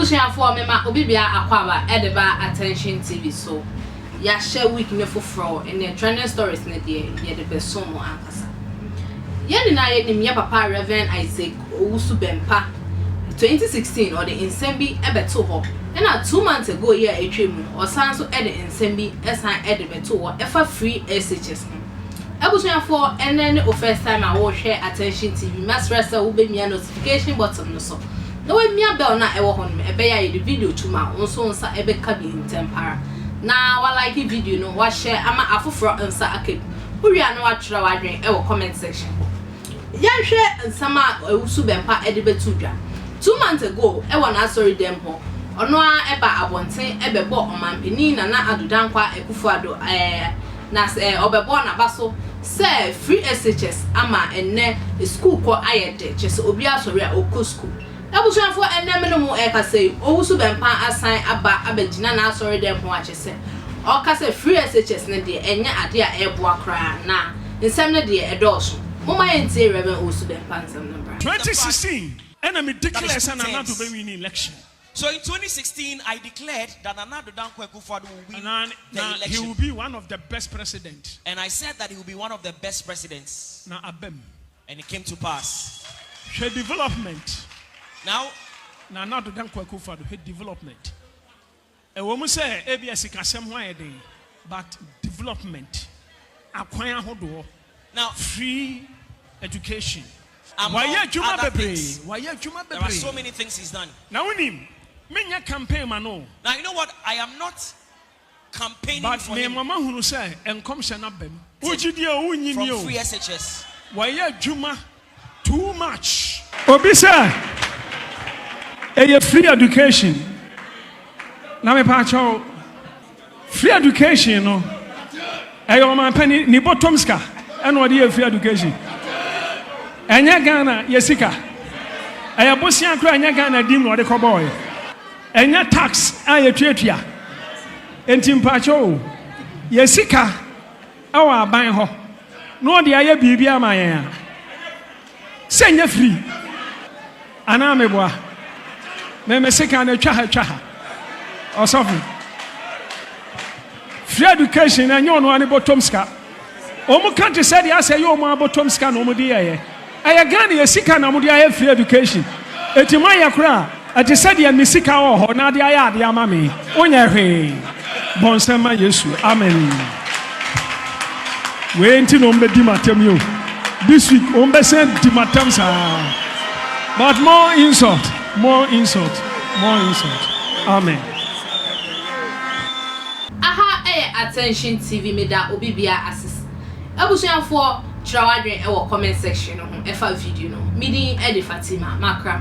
Abusuafo mema obi bia akwaba edeba attention TV so ya share week me foforo in the trending stories na de ye de beso mo ankasa ye ni na ye nim ye papa Reverend Isaac Owusu Bempah 2016 or the insembi ebeto ho na 2 months ago ye atwemu osan so e de insembi esan e de beto ho efa free SHS Abusuafo ene o first time I wo share attention TV mas resa wo be mia notification button no so no we mia bell na ewo hon ebe ya the video tuma onso nsa ebe ka bi ntempara na wa like video no wa share ama afoforo nsa akep uri anu atwera wa dwen ewo comment section ya hwe nsama Owusu Bempah ede betu dwa 2 months ago ewo na sorry dem ho ono a eba abonten ebebo omampeni na Addo dankwa Akufo Addo na obebo na baso say free SHS ama enne school ko ayede chese obi asori a oko school Abusuafo enne me no e ka say Owusu Bempah asan aba abagina na asori dem ho achese o ka say free SHS ne de enya ade a eboa kra na nsem ne de edoso moma yentie Reverend Owusu Bempah nsem number 2016 enemy declares an Addo be win election. So in 2016, I declared that Addo Akufo will win the election. He will be one of the best presidents. And I said that he will be one of the best presidents. And it came to pass. Her development. Now, Addo Akufo her development. A woman say, ABS kasem wide, but development. Now, free education. Why there are so many things he's done. Now, campaign, Mano. Now, you know what? I am not campaigning but for him. Mama who say, and come from free SHS. Why Juma too much? Obisa, a free education. Now, me pacho free education, no. I am my penny, ni bottomska, and what free education. Anya Ghana yesika ayabosia kra anya Ghana dim no de koboy anya tax ayetwatua entimpacho yesika awa aban ho no de aye bibia amayen senya free ana meboa me mesika na twa ha osofu free education anya ono ani bottomska omu country said ya say yo mo bottomska no mu de ye I again yesika na mudi aye free education. Eti man yakura ati said ya misika wo ho na de aye ade ama me. Onya hwe. Bonsema Yesu. Amen. We enti no mbe di matem yo. This week on be send di matem sa. But more insult. Amen. Aha attention TV me da obi bia assist. Abusuafo Trawadwen e wo comment section no ho e fa video no. Midi e de Fatima Makra.